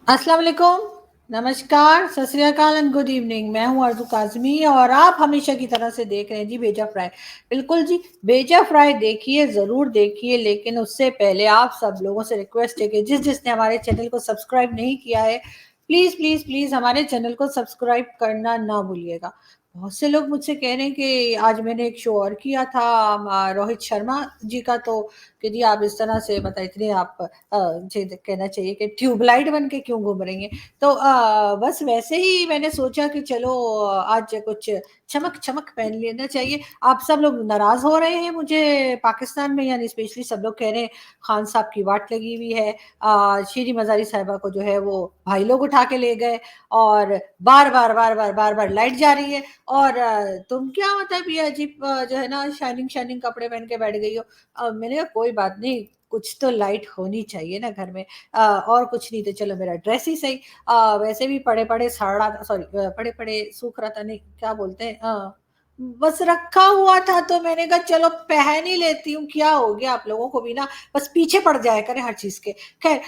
अस्सलाम वालेकुम, नमस्कार, सत श्री अकाल एंड गुड इवनिंग। मैं हूँ आरज़ू काज़मी और आप हमेशा की तरह से देख रहे हैं जी बेजा फ्राई। बिल्कुल जी, बेजा फ्राई देखिए, ज़रूर देखिए, लेकिन उससे पहले आप सब लोगों से रिक्वेस्ट है कि जिसने हमारे चैनल को सब्सक्राइब नहीं किया है, प्लीज़, प्लीज़, प्लीज़ हमारे चैनल को सब्सक्राइब करना ना भूलिएगा। बहुत से लोग मुझसे कह रहे हैं कि आज मैंने एक शो और किया था रोहित शर्मा जी का, तो कि जी आप इस तरह से मतलब इतने आप मुझे कहना चाहिए कि ट्यूबलाइट बन के क्यों घूम रही हैं। तो बस वैसे ही मैंने सोचा कि चलो आज कुछ चमक चमक पहन लेना चाहिए। आप सब लोग नाराज हो रहे हैं मुझे पाकिस्तान में, यानी स्पेशली सब लोग कह रहे हैं खान साहब की वाट लगी हुई है। शीरी मजारी साहिबा को जो है वो भाई लोग उठा के ले गए और बार बार बार बार बार बार लाइट जा रही है और तुम क्या मतलब ये अजीब जो है ना शाइनिंग शाइनिंग कपड़े पहन के बैठ गई हो। मैंने कहा कोई बात नहीं, कुछ तो लाइट होनी चाहिए ना घर में। और कुछ नहीं तो चलो मेरा ड्रेस ही सही। वैसे भी पड़े-पड़े सड़ा सॉरी पड़े-पड़े सूख रहा था, नहीं क्या बोलते हैं बस रखा हुआ था तो मैंने कहा चलो पहन ही लेती हूँ, क्या हो गया आप लोगों को भी ना, बस पीछे पड़ जाया करें हर चीज़ के। ख़ैर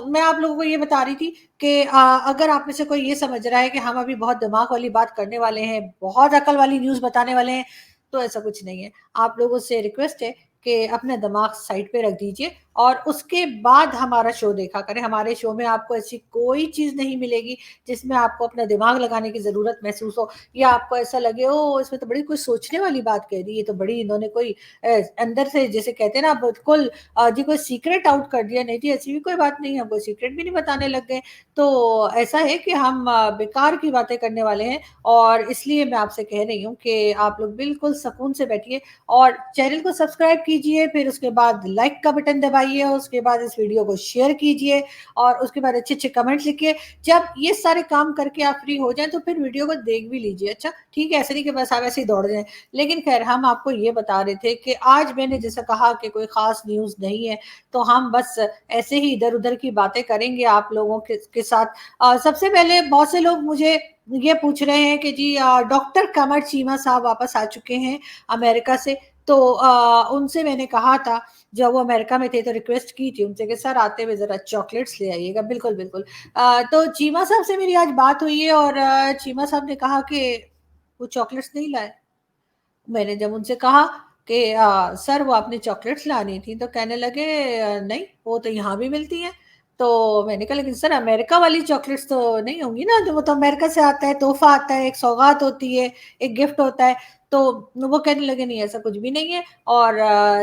मैं आप लोगों को ये बता रही थी कि अगर आप में से कोई ये समझ रहा है कि हम अभी बहुत दिमाग वाली बात करने वाले हैं, बहुत अकल वाली न्यूज़ बताने वाले हैं, तो ऐसा कुछ नहीं है। आप लोगों से रिक्वेस्ट है कि अपना दिमाग साइड पे रख दीजिए और उसके बाद हमारा शो देखा करें। हमारे शो में आपको ऐसी कोई चीज़ नहीं मिलेगी जिसमें आपको अपना दिमाग लगाने की ज़रूरत महसूस हो या आपको ऐसा लगे ओह! इसमें तो बड़ी कोई सोचने वाली बात कह दी, ये तो बड़ी इन्होंने कोई अंदर से जिसे कहते हैं ना बिल्कुल जी कोई सीक्रेट आउट कर दिया। नहीं जी, ऐसी भी कोई बात नहीं है, हम कोई सीक्रेट भी नहीं बताने लग गए। तो ऐसा है कि हम बेकार की बातें करने वाले हैं और इसलिए मैं आपसे कह रही हूँ कि आप लोग बिल्कुल सुकून से बैठिए और चैनल को सब्सक्राइब कीजिए, फिर उसके बाद लाइक का बटन दबाइए, उसके बाद इस वीडियो को शेयर कीजिए और उसके बाद अच्छे-अच्छे कमेंट्स लिखिए। जब ये सारे काम करके आप फ्री हो जाएँ, तो फिर वीडियो को देख भी लीजिए। अच्छा, ठीक है, ऐसे नहीं कि बस आप ऐसे ही दौड़ जाएँ। लेकिन ख़ैर हम आपको ये बता रहे थे कि आज मैंने जैसा कहा कि कोई ख़ास न्यूज़ नहीं है, तो हम बस ऐसे ही इधर-उधर की बातें करेंगे आप लोगों के साथ। सबसे पहले बहुत से लोग मुझे ये पूछ रहे हैं कि जी डॉक्टर कमर चीमा साहब वापस आ चुके हैं अमेरिका से। तो उनसे मैंने कहा था जब वो अमेरिका में थे तो रिक्वेस्ट की थी उनसे कि सर आते हुए ज़रा चॉकलेट्स ले आइएगा। बिल्कुल, बिल्कुल। तो चीमा साहब से मेरी आज बात हुई है और चीमा साहब ने कहा कि वो चॉकलेट्स नहीं लाए। मैंने जब उनसे कहा कि सर वो आपने चॉकलेट्स लानी थी तो कहने लगे नहीं वो तो यहाँ भी मिलती हैं। तो मैंने कहा लेकिन सर अमेरिका वाली चॉकलेट्स तो नहीं होंगी ना, तो वो तो अमेरिका से आता है, तोहफा आता है, एक सौगात होती है, एक गिफ्ट होता है। तो वो कहने लगे नहीं ऐसा कुछ भी नहीं है और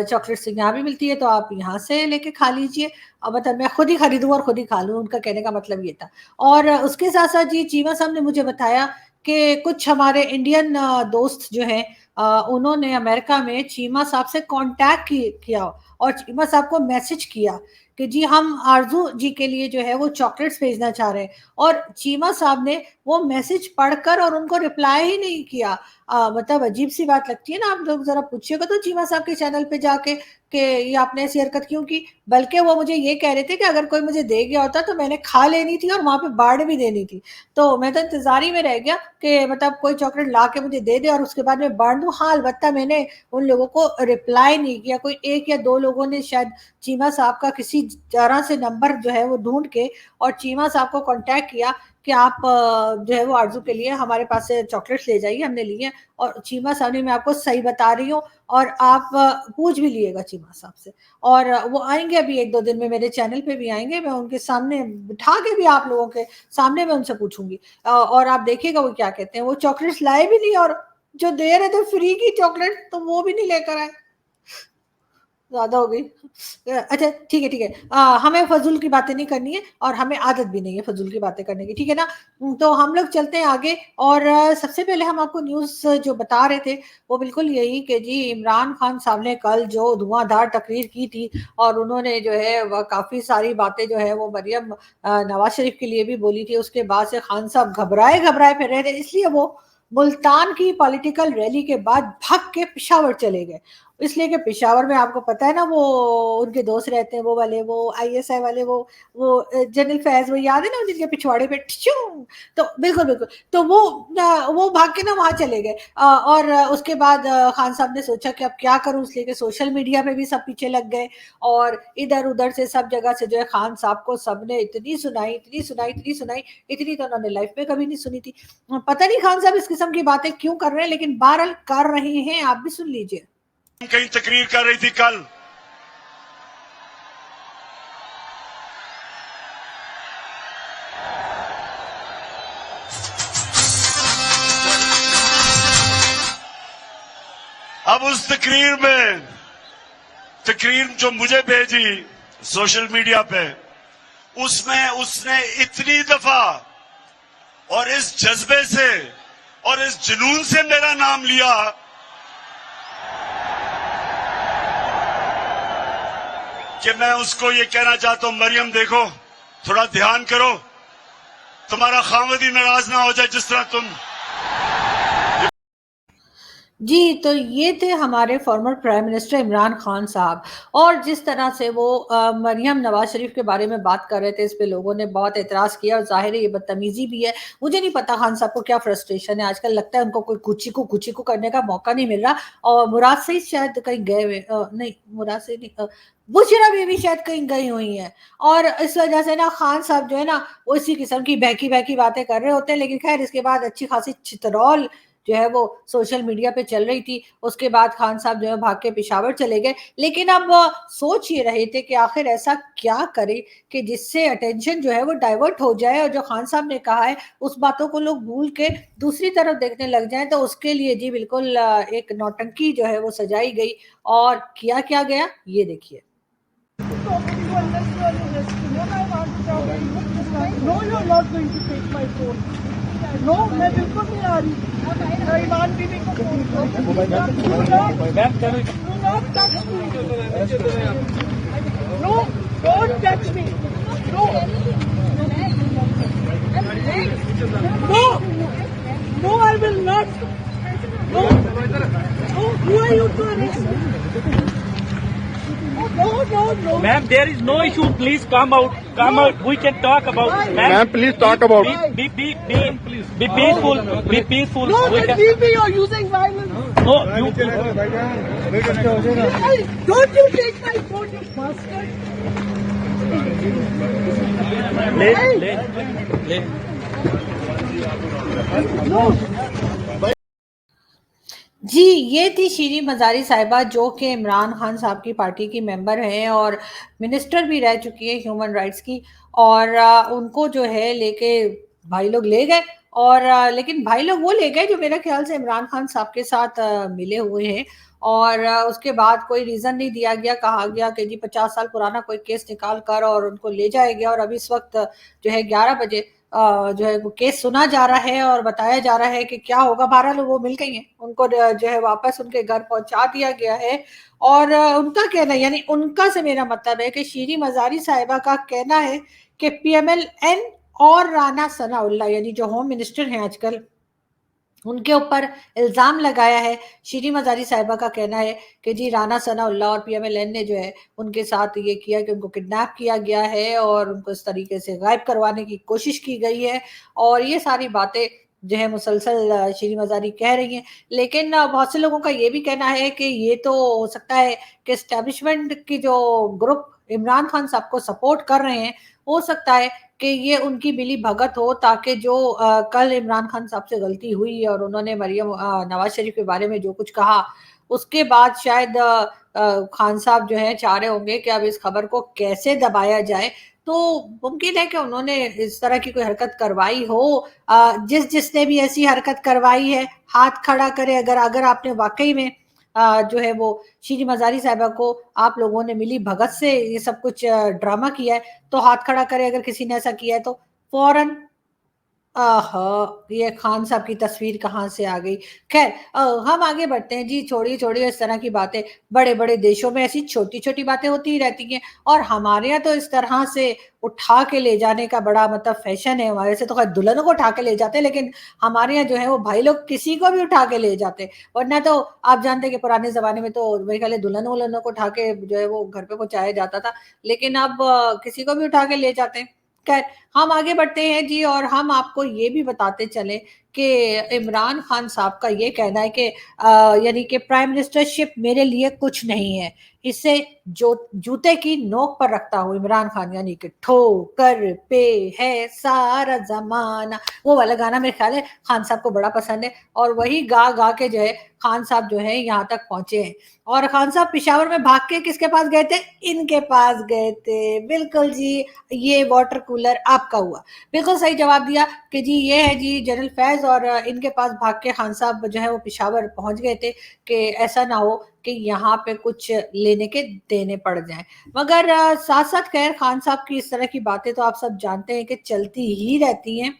चॉकलेट्स तो यहाँ भी मिलती है तो आप यहाँ से लेके खा लीजिए। मतलब मैं खुद ही खरीदूँ और खुद ही खा लूँ, उनका कहने का मतलब ये था। और उसके साथ-साथ जी चीमा साहब ने मुझे बताया कि कुछ हमारे इंडियन दोस्त जो हैं उन्होंने अमेरिका में चीमा साहब से कॉन्टैक्ट किया और चीमा साहब को मैसेज किया कि जी हम आरज़ू जी के लिए जो है वो चॉकलेट्स भेजना चाह रहे हैं और चीमा साहब ने वो मैसेज पढ़कर और उनको रिप्लाई ही नहीं किया। मतलब अजीब-सी बात लगती है ना, आप लोग ज़रा पूछिएगा तो चीमा साहब के चैनल पे जाके कि ये आपने ऐसी हरकत क्यों की? बल्कि वो मुझे ये कह रहे थे कि अगर कोई मुझे दे गया होता तो मैंने खा लेनी थी और वहाँ पे बाँट भी देनी थी। तो मैं तो इंतज़ार ही में रह गया कि मतलब कोई चॉकलेट ला के मुझे दे दे और उसके बाद मैं बाँट दूँ। हाँ, अलबत्ता मैंने उन लोगों को रिप्लाई नहीं किया, कोई 1 या 2 लोगों ने शायद चीमा साहब का किसी तरह से नंबर जो है वो ढूँढ के और चीमा साहब को कॉन्टैक्ट किया कि आप जो है वो आरज़ू के लिए हमारे पास से चॉकलेट्स ले जाइए, हमने लिए हैं और चीमा साहब ने मैं आपको सही बता रही हूँ और आप पूछ भी लिएगा चीमा साहब से। और वो आएँगे अभी 1-2 दिन में मेरे चैनल पे भी आएँगे, मैं उनके सामने बिठा के भी आप लोगों के सामने मैं उनसे पूछूँगी। और आप देखिएगा वो क्या कहते हैं, वो चॉकलेट्स लाए भी नहीं और जो दे रहे थे फ्री की चॉकलेट तो वो भी नहीं लेकर आए। ज़्यादा हो गई। अच्छा ठीक है, ठीक है। हमें फ़ज़ूल की बातें नहीं करनी है और हमें आदत भी नहीं है फ़ज़ूल की बातें करने की, ठीक है ना? तो हम लोग चलते हैं आगे और सबसे पहले हम आपको न्यूज़ जो बता रहे थे, वो बिल्कुल यही कि जी इमरान खान साहब ने कल जो धुआँधार तकरीर की थी और उन्होंने जो है व काफ़ी सारी बातें जो है वो मरियम नवाज़ शरीफ के लिए भी बोली थी। उसके बाद से खान साहब घबराए-घबराए फिर रहे थे, इसलिए वो मुल्तान की पॉलिटिकल रैली के बाद भाग के पेशावर चले गए। اس لیے کہ پشاور میں آپ کو پتا ہے نا وہ ان کے دوست رہتے ہیں وہ والے، وہ آئی ایس آئی والے، وہ جنرل فیض، وہ یاد ہے نا جن کے پچھواڑے پہ تو بالکل بالکل، تو وہ بھاگ کے نا وہاں چلے گئے، اور اس کے بعد خان صاحب نے سوچا کہ اب کیا کروں، اس لیے کہ سوشل میڈیا پہ بھی سب پیچھے لگ گئے، اور ادھر ادھر سے سب جگہ سے جو ہے خان صاحب کو سب نے اتنی سنائی اتنی سنائی اتنی سنائی، اتنی تو انہوں نے لائف میں کبھی نہیں سنی تھی. پتہ نہیں خان صاحب اس قسم کی باتیں کیوں کر رہے ہیں، لیکن بہرحال کر رہے ہیں، آپ بھی سن لیجئے. کہیں تقریر کر رہی تھی کل، اب اس تقریر جو مجھے بھیجی سوشل میڈیا پہ، اس میں اس نے اتنی دفعہ اور اس جذبے سے اور اس جنون سے میرا نام لیا کہ میں اس کو یہ کہنا چاہتا ہوں، مریم دیکھو تھوڑا دھیان کرو، تمہارا خاوند ہی ناراض نہ ہو جائے جس طرح تم. جی، تو یہ تھے ہمارے former prime minister Imran Khan صاحب، اور جس طرح سے وہ مریم نواز شریف کے بارے میں بات کر رہے تھے، اس پہ لوگوں نے بہت اعتراض کیا، اور ظاہر ہے یہ بدتمیزی بھی ہے. مجھے نہیں پتا خان صاحب کو کیا فرسٹریشن ہے، آج کل لگتا ہے ان کو کوئی کچی کو کرنے کا موقع نہیں مل رہا. اور مراد سے شاید کہیں گئے ہوئے، نہیں مراد سے نہیں، بشرا بھی شاید کہیں گئی ہوئی ہیں، اور اس وجہ سے نا خان صاحب جو ہے نا وہ اسی قسم کی بہکی باتیں کر رہے ہوتے ہیں. لیکن خیر اس کے بعد اچھی خاصی چترول جو ہے وہ سوشل میڈیا پہ چل رہی تھی. اس کے بعد خان صاحب جو ہے بھاگ کے پشاور چلے گئے، لیکن اب سوچ یہ رہے تھے کہ آخر ایسا کیا کرے کہ جس سے اٹینشن جو ہے وہ ڈائیورٹ ہو جائے، اور جو خان صاحب نے کہا ہے اس باتوں کو لوگ بھول کے دوسری طرف دیکھنے لگ جائیں. تو اس کے لیے جی بالکل ایک نوٹنکی جو ہے وہ سجائی گئی، اور کیا گیا یہ دیکھیے. No, you're not going to take my phone. No, میں بالکل نہیں آ رہی. ایمان بیوی کو فون کرو. Do not touch me. No, don't touch me. No. No. No, I will not. No. No, who are you to arrest me? No. Ma'am, there is no issue. Please come out. Come out. We can talk about it. Ma'am, please talk about it. Be peaceful. Be peaceful. No, We then can- leave me. You're using violence. No, you. Don't you take my phone, you bastard. Let. No. جی یہ تھی شیریں مزاری صاحبہ، جو کہ عمران خان صاحب کی party کی ممبر ہیں اور منسٹر بھی رہ چکی ہے ہیومن رائٹس کی، اور ان کو جو ہے لے کے بھائی لوگ لے گئے، اور لیکن بھائی لوگ وہ لے گئے جو میرا خیال سے عمران خان صاحب کے ساتھ ملے ہوئے ہیں، اور اس کے بعد کوئی ریزن نہیں دیا گیا، کہا گیا کہ جی 50 سال پرانا کوئی کیس نکال کر اور ان کو لے جائے گیا، اور اب اس وقت جو ہے 11 بجے جو ہے وہ کیس سنا جا رہا ہے اور بتایا جا رہا ہے کہ کیا ہوگا. بہرحال وہ مل گئی ہیں، ان کو جو ہے واپس ان کے گھر پہنچا دیا گیا ہے. اور ان کا کہنا، یعنی ان کا سے میرا مطلب ہے کہ شیریں مزاری صاحبہ کا کہنا ہے کہ پی ایم ایل این اور رانا ثناء اللہ، یعنی جو ہوم منسٹر ہیں آج کل، ان کے اوپر الزام لگایا ہے. شیریں مزاری صاحبہ کا کہنا ہے کہ جی رانا ثناء اللہ اور پی ایم ایل این نے جو ہے ان کے ساتھ یہ کیا کہ ان کو کڈنیپ کیا گیا ہے اور ان کو اس طریقے سے غائب کروانے کی کوشش کی گئی ہے، اور یہ ساری باتیں جو ہے مسلسل شیریں مزاری کہہ رہی ہیں. لیکن بہت سے لوگوں کا یہ بھی کہنا ہے کہ یہ تو ہو سکتا ہے کہ اسٹیبلشمنٹ کی جو گروپ عمران خان صاحب کو سپورٹ کر رہے ہیں، ہو سکتا ہے کہ یہ ان کی ملی بھگت ہو، تاکہ جو کل عمران خان صاحب سے غلطی ہوئی اور انہوں نے مریم نواز شریف کے بارے میں جو کچھ کہا، اس کے بعد شاید خان صاحب جو ہیں چاہ رہے ہوں گے کہ اب اس خبر کو کیسے دبایا جائے. تو ممکن ہے کہ انہوں نے اس طرح کی کوئی حرکت کروائی ہو. جس نے بھی ایسی حرکت کروائی ہے ہاتھ کھڑا کرے، اگر آپ نے واقعی میں جو ہے وہ شیریں مزاری صاحبہ کو آپ لوگوں نے ملی بھگت سے یہ سب کچھ ڈرامہ کیا ہے، تو ہاتھ کھڑا کرے اگر کسی نے ایسا کیا ہے تو فوراً ये खान साहब की तस्वीर कहाँ से आ गई। खैर हम आगे बढ़ते हैं जी, छोड़िए इस तरह की बातें। बड़े-बड़े देशों में ऐसी छोटी-छोटी बातें होती ही रहती हैं और हमारे यहाँ तो इस तरह से उठा के ले जाने का बड़ा मतलब फैशन है। हमारे से तो खैर दुल्हनों को उठा के ले जाते हैं, लेकिन हमारे यहाँ जो है वो भाई लोग किसी को भी उठा के ले जाते हैं। वरना तो आप जानते हैं कि पुराने ज़माने में तो मेरे ख़्याल है दुल्हन-वुल्हनों को उठा के जो है वो घर पे पहुँचाया जाता था। लेकिन अब किसी को भी उठा के ले जाते हैं। खैर हम आगे बढ़ते हैं जी और हम आपको ये भी बताते चलें कि इमरान खान साहब का ये कहना है कि यानी कि प्राइम मिनिस्टरशिप मेरे लिए कुछ नहीं है। इसे जो जूते की नोक पर रखता हूँ इमरान खान, यानी कि ठोकर पे है सारा ज़माना। वो वाला गाना मेरे ख़्याल है खान साहब को बड़ा पसंद है और वही गा-गा के जो है खान साहब जो है यहाँ तक पहुँचे हैं। और खान साहब पेशावर में भाग के किसके पास गए थे? इनके पास गए थे। बिल्कुल जी, ये वाटर कूलर आपका हुआ। बिल्कुल सही जवाब दिया कि जी ये है जी जनरल फैज़ और इनके पास भाग के खान साहब जो है वो पेशावर पहुँच गए थे कि ऐसा ना हो कि यहाँ पे कुछ लेने के देने पड़ जाएँ। मगर साथ-साथ खैर खान साहब की इस तरह की बातें तो आप सब जानते हैं कि चलती ही रहती हैं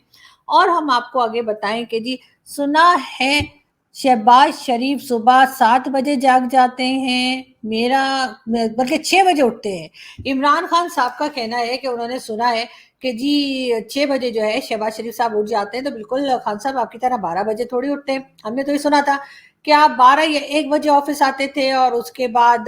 और हम आपको आगे बताएँ कि जी सुना है शहबाज शरीफ सुबह 7 बजे जाग जाते हैं, बल्कि 6 बजे उठते हैं। इमरान खान साहब का कहना है कि उन्होंने सुना है कि जी 6 बजे जो है शहबाज शरीफ साहब उठ जाते हैं, तो बिल्कुल खान साहब आपकी तरह 12 बजे थोड़ी उठते हैं। हमने तो ये सुना था कि आप 12 या 1 बजे ऑफ़िस आते थे और उसके बाद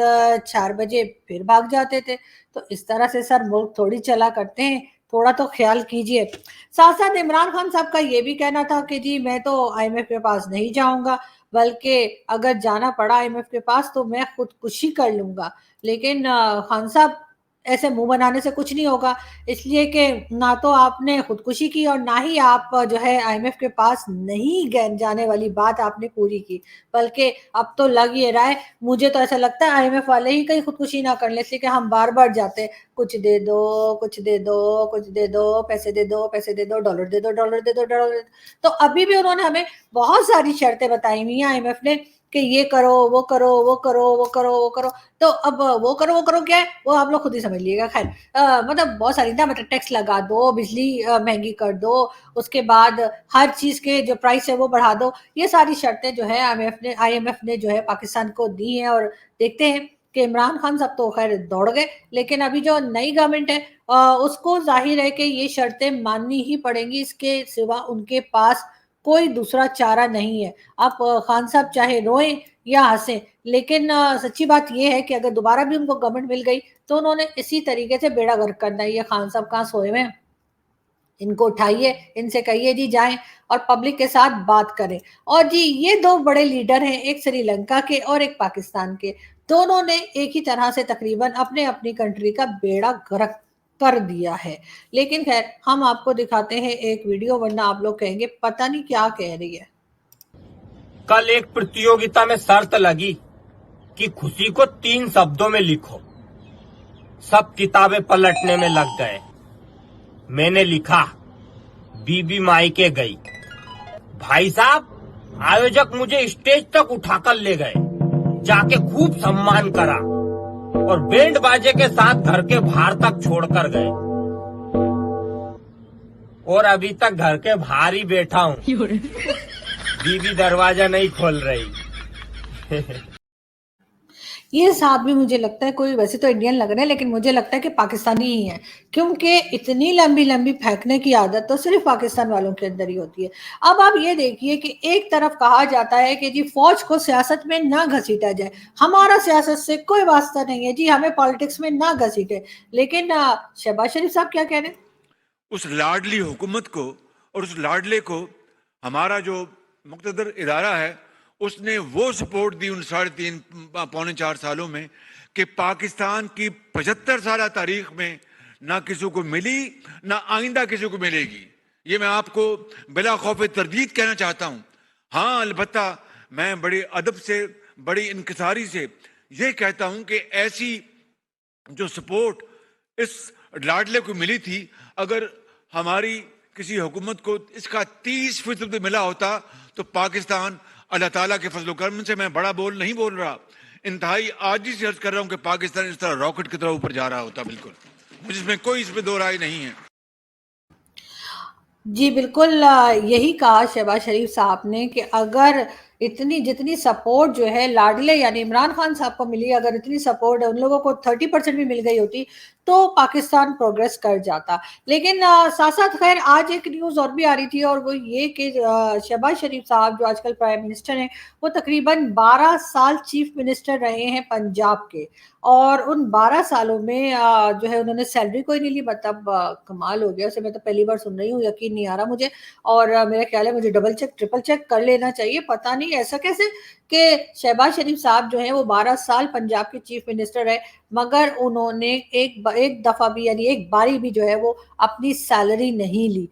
4 बजे फिर भाग जाते थे। तो इस तरह से सर मुल्क थोड़ी चला करते हैं, थोड़ा तो ख़्याल कीजिए। साथ-साथ इमरान खान साहब का ये भी कहना था कि जी मैं तो आईएमएफ के पास नहीं जाऊँगा, बल्कि अगर जाना पड़ा आईएमएफ के पास तो मैं खुदकुशी कर लूँगा। लेकिन खान साहब ऐसे मुँह बनाने से कुछ नहीं होगा, इसलिए कि ना तो आपने खुदकुशी की और ना ही आप जो है आईएमएफ के पास नहीं गए जाने वाली बात आपने पूरी की। बल्कि अब तो लग ये रहा है, मुझे तो ऐसा लगता है आईएमएफ वाले ही कहीं खुदकुशी ना कर लें, इसलिए कि हम बार-बार जाते हैं, कुछ दे दो, कुछ दे दो, कुछ दे दो, पैसे दे दो, पैसे दे दो, डॉलर दे दो, डॉलर दे दो, डॉलर दे दो। तो अभी भी उन्होंने हमें बहुत सारी शर्तें बताई हुई हैं आईएमएफ ने कि ये करो, वो करो, वो करो, वो करो, वो करो। तो अब वो करो क्या है? वो आप लोग खुद ही समझ लीजिएगा। खैर मतलब बहुत सारी ना मतलब टैक्स लगा दो, बिजली महँगी कर दो, उसके बाद हर चीज़ के जो प्राइस है वो बढ़ा दो। ये सारी शर्तें जो है आईएमएफ ने जो है पाकिस्तान को दी हैं और देखते हैं कि इमरान खान साहब तो खैर दौड़ गए, लेकिन अभी जो नई गवर्नमेंट है उसको ज़ाहिर है कि ये शर्तें माननी ही पड़ेंगी, इसके सिवा उनके पास कोई दूसरा चारा नहीं है। आप खान साहब चाहे रोएँ या हँसें, लेकिन सच्ची बात ये है कि अगर दोबारा भी उनको गवर्नमेंट मिल गई, तो उन्होंने इसी तरीके से बेड़ा गर्क करना है। ये खान साहब कहाँ सोए हुए हैं? इनको उठाइए, इनसे कहिए जी जाएँ और पब्लिक के साथ बात करें। और जी ये 2 बड़े लीडर हैं, एक श्रीलंका के और एक पाकिस्तान के। दोनों ने एक ही तरह से तकरीबन अपनी कंट्री का बेड़ा गर्क कर दिया है। लेकिन ख़ैर हम आपको दिखाते हैं एक वीडियो, वरना आप लोग कहेंगे पता नहीं क्या कह रही है। कल एक प्रतियोगिता में शर्त लगी कि खुशी को 3 शब्दों में लिखो। सब किताबें पलटने में लग गए। मैंने लिखा, बीबी मायके गई। भाई साहब, आयोजक मुझे स्टेज तक उठाकर ले गए, जाके खूब सम्मान करा और बैंड बाजे के साथ घर के बाहर तक छोड़कर गए। और अभी तक घर के बाहर ही बैठा हूँ। बीबी दरवाजा नहीं खोल रही। ये साहब भी मुझे लगता है कोई, वैसे तो इंडियन लग रहे हैं लेकिन मुझे लगता है कि पाकिस्तानी ही हैं, क्योंकि इतनी लंबी-लंबी फेंकने की आदत तो सिर्फ़ पाकिस्तान वालों के अंदर ही होती है। अब आप ये देखिए कि एक तरफ कहा जाता है कि जी फ़ौज को सियासत में ना घसीटा जाए, हमारा सियासत से कोई वास्ता नहीं है जी, हमें पॉलिटिक्स में ना घसीटें। लेकिन शहबाज शरीफ साहब क्या कह रहे हैं? उस लाडली हुकूमत को और उस लाडले को हमारा जो मुक़्तदर इदारा है उसने वो सपोर्ट दी उन 3.5 पौने 4 सालों में कि पाकिस्तान की 75 साल तारीख में ना किसी को मिली ना आइंदा किसी को मिलेगी। ये मैं आपको बिला खौफ तरदीद कहना चाहता हूँ। हाँ, अलबत्ता मैं बड़े अदब से, बड़ी इनकिसारी से ये कहता हूँ कि ऐसी जो सपोर्ट इस लाडले को मिली थी, अगर हमारी किसी हुकूमत को इसका 30% मिला होता तो पाकिस्तान अल्लाह ताला के फजल करम से, मैं बड़ा नहीं बोल रहा, इंतहाई आजिज़ से अर्ज कर रहा हूं कि पाकिस्तान इस तरह रॉकेट की तरह ऊपर जा रहा होता। बिल्कुल, मुझे इसमें कोई दो राय नहीं है। जी बिल्कुल, यही कहा शहबाज शरीफ साहब ने कि अगर इतनी जितनी सपोर्ट जो है लाडले यानी इमरान खान साहब को मिली, अगर इतनी सपोर्ट उन लोगों को 30% भी मिल गई होती तो पाकिस्तान प्रोग्रेस कर जाता। लेकिन साथ साथ खैर आज एक न्यूज़ और भी आ रही थी और वो ये कि शहबाज शरीफ साहब जो आजकल प्राइम मिनिस्टर हैं वो तकरीबन 12 साल चीफ मिनिस्टर रहे हैं पंजाब के, और उन 12 सालों में जो है उन्होंने सैलरी कोई नहीं ली। मतलब कमाल हो गया, उसे मैं तो पहली बार सुन रही हूँ, यकीन नहीं आ रहा मुझे। और मेरा ख्याल है मुझे डबल चेक ट्रिपल चेक कर लेना चाहिए, पता नहीं ऐसा कैसे कि शहबाज शरीफ साहब जो हैं वो 12 साल पंजाब के चीफ मिनिस्टर है, मगर उन्होंने एक दफा भी यानी एक बारी भी जो है वो अपनी सैलरी नहीं ली।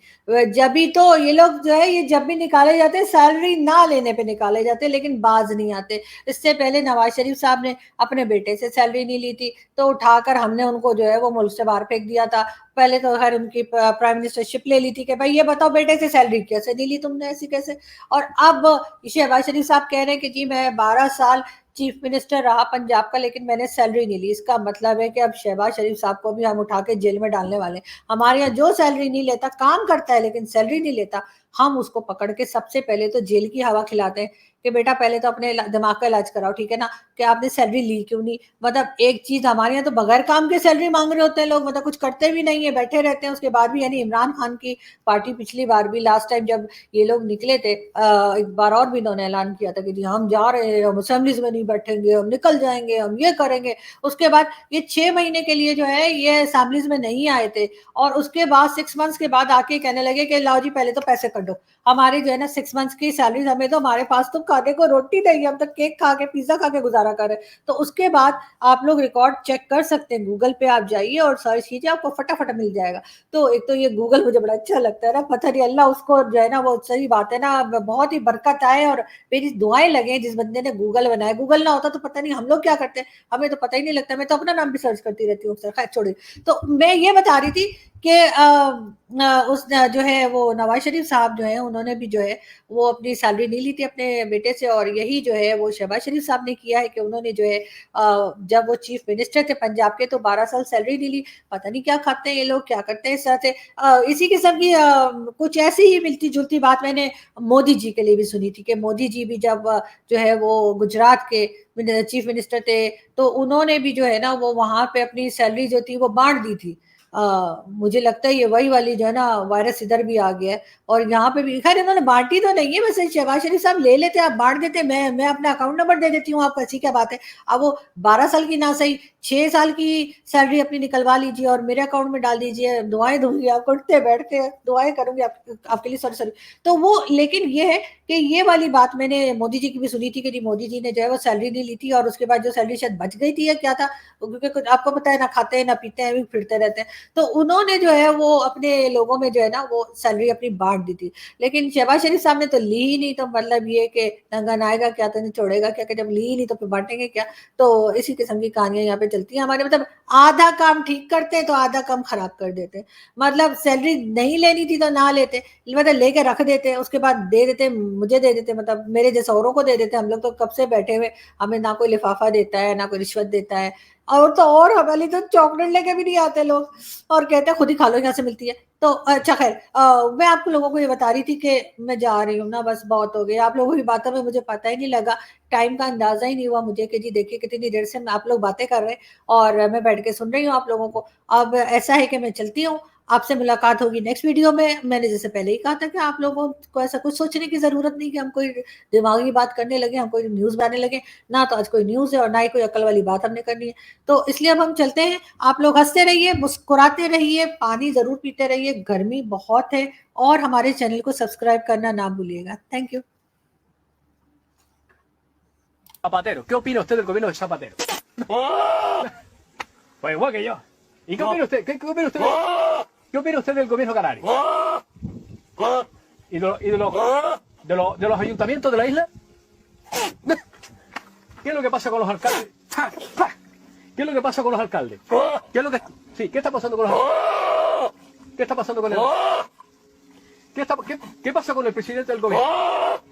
जब भी तो ये लोग जो है ये जब भी निकाले जाते हैं सैलरी ना लेने पे निकाले जाते हैं, लेकिन बाज नहीं आते। इससे पहले नवाज शरीफ साहब ने अपने बेटे से सैलरी नहीं ली थी तो उठाकर हमने उनको जो है वो मुल्क से बाहर फेंक दिया था। पहले तो खैर उनकी प्राइम मिनिस्टरशिप ले ली थी कि भाई ये बताओ बेटे से सैलरी कैसे नहीं ली तुमने, ऐसी कैसे। और अब शहबाज शरीफ साहब कह रहे हैं कि जी मैं 12 साल चीफ मिनिस्टर रहा पंजाब का लेकिन मैंने सैलरी नहीं ली। इसका मतलब है कि अब शहबाज शरीफ साहब को भी हम उठा के जेल में डालने वाले हैं। हमारे यहाँ जो सैलरी नहीं लेता, काम करता है लेकिन सैलरी नहीं लेता, हम उसको पकड़ के सबसे पहले तो जेल की हवा खिलाते हैं कि बेटा पहले तो अपने दिमाग का इलाज कराओ, ठीक है ना, कि आपने सैलरी ली क्यों नहीं। मतलब एक चीज हमारे यहाँ तो बगैर काम के सैलरी मांग रहे होते हैं लोग, मतलब कुछ करते भी नहीं है, बैठे रहते हैं। उसके बाद भी यानी इमरान खान की पार्टी पिछली बार भी लास्ट टाइम जब ये लोग निकले थे एक बार और भी इन्होंने ऐलान किया था कि जी हम जा रहे हैं, हम असेंबलीज में नहीं बैठेंगे, हम निकल जाएंगे, हम ये करेंगे। उसके बाद ये 6 महीने के लिए जो है ये असेंबलीज में नहीं आए थे और उसके बाद 6 मंथ्स के बाद आके कहने लगे कि लाओ जी पहले तो पैसे कर दो हमारी जो है ना 6 मंथ्स की सैलरी, हमें तो हमारे पास तो खाने को रोटी नहीं, हम तो केक खा के पिज्जा खा के गुजारा कर रहे हैं। तो उसके बाद आप लोग रिकॉर्ड चेक कर सकते हैं, गूगल पे आप जाइए और सर्च कीजिए, आपको फटाफट मिल जाएगा। तो एक तो ये गूगल मुझे बड़ा अच्छा लगता है ना, पता नहीं अल्लाह उसको जो है ना, वो सही बात है ना, बहुत ही बरकत आए और मेरी दुआएं लगे जिस बंदे ने गूगल बनाया। गूगल ना होता तो पता नहीं हम लोग क्या करते, हमें तो पता ही नहीं लगता। मैं तो अपना नाम भी सर्च करती रहती हूँ अक्सर, खैर छोड़िए। तो मैं ये बता रही थी कि उस जो है वो नवाज शरीफ साहब जो है उन्होंने भी जो है वो अपनी सैलरी नहीं ली थी अपने बेटे से, और यही जो है वो शहबाज शरीफ साहब ने किया है कि उन्होंने जो है जब वो चीफ मिनिस्टर थे पंजाब के तो 12 साल सैलरी नहीं ली। पता नहीं क्या खाते हैं ये लोग, क्या करते हैं इस तरह से। इसी किस्म की कुछ ऐसी ही मिलती जुलती बात मैंने मोदी जी के लिए भी सुनी थी कि मोदी जी भी जब जो है वो गुजरात के चीफ मिनिस्टर थे तो उन्होंने भी जो है ना वो वहां पे अपनी सैलरी जो थी वो बांट दी थी। मुझे लगता है ये वही वाली जो है ना वायरस इधर भी आ गया है और यहाँ पे भी। खैर इन्होंने बांटी तो नहीं है, वैसे शहबाज शरीफ साहब ले लेते, आप बांट देते, मैं अपना अकाउंट नंबर दे देती हूँ आपको, ऐसी क्या बात है। अब वो 12 साल की ना सही 6 साल की सैलरी अपनी निकलवा लीजिए और मेरे अकाउंट में डाल दीजिए, दुआएं दूंगी आपको, उठते बैठते दुआएं करूंगी आपके लिए, सॉरी सॉरी। तो वो लेकिन ये है कि ये वाली बात मैंने मोदी जी की भी सुनी थी कि जी मोदी जी ने जो है वो सैलरी नहीं ली थी और उसके बाद जो सैलरी शायद बच गई थी या क्या था, क्योंकि आपको पता है ना खाते हैं ना पीते हैं, फिरते रहते हैं। तो उन्होंने जो है वो अपने लोगों में जो है ना वो सैलरी अपनी बांट दी थी। लेकिन शहबाज शरीफ साहब ने तो ली ही नहीं, तो मतलब ये कि नंगा आएगा क्या तो नहीं छोड़ेगा क्या, कि जब ली ही नहीं तो फिर बांटेंगे क्या। तो इसी किस्म की कहानियां यहाँ पे चलती हैं हमारे। मतलब आधा काम ठीक करते हैं तो आधा काम खराब कर देते हैं। मतलब सैलरी नहीं लेनी थी तो ना लेते, मतलब लेके रख देते, उसके बाद दे देते, मुझे दे देते, मतलब मेरे जैसे औरों को दे देते। हम लोग तो कब से बैठे हुए, हमें ना कोई लिफाफा देता है ना कोई रिश्वत देता है, और तो और हमारी तो चॉकलेट लेके भी नहीं आते लोग और कहते हैं खुद ही खा लो यहाँ से मिलती है। तो अच्छा खैर मैं आप लोगों को ये बता रही थी कि मैं जा रही हूँ ना, बस बहुत हो गई आप लोगों की बातों में, मुझे पता ही नहीं लगा, टाइम का अंदाजा ही नहीं हुआ मुझे कि जी देखिए कितनी देर से आप लोग बातें कर रहे हैं और मैं बैठ के सुन रही हूँ आप लोगों को। अब ऐसा है कि मैं चलती हूँ, आपसे मुलाकात होगी नेक्स्ट वीडियो में। मैंने जैसे पहले ही कहा था कि आप लोगों को ऐसा कुछ सोचने की जरूरत नहीं कि हम कोई दिमागी बात करने लगे, हम कोई न्यूज बनाने लगे, ना तो आज कोई न्यूज है और ना ही कोई अकल वाली बात हमने करनी है। तो इसलिए अब हम चलते हैं, आप लोग हंसते रहिए, मुस्कुराते रहिए, पानी जरूर पीते रहिए, गर्मी बहुत है, और हमारे चैनल को सब्सक्राइब करना ना भूलिएगा। Thank you. Zapatero, ¿qué opina usted del gobierno de Zapatero? Pues igual que yo. ¿Y qué opina usted? ¿Qué opina usted? ¿Qué opina usted del gobierno canario? ¿Y de los ayuntamientos de la isla? ¿Qué es lo que pasa con los alcaldes? ¿Qué es lo que pasa con los alcaldes? ¿Qué es lo que sí? ¿Qué está pasando con los alcaldes? ¿Qué está pasando con el? ¿Qué pasa con el presidente del gobierno?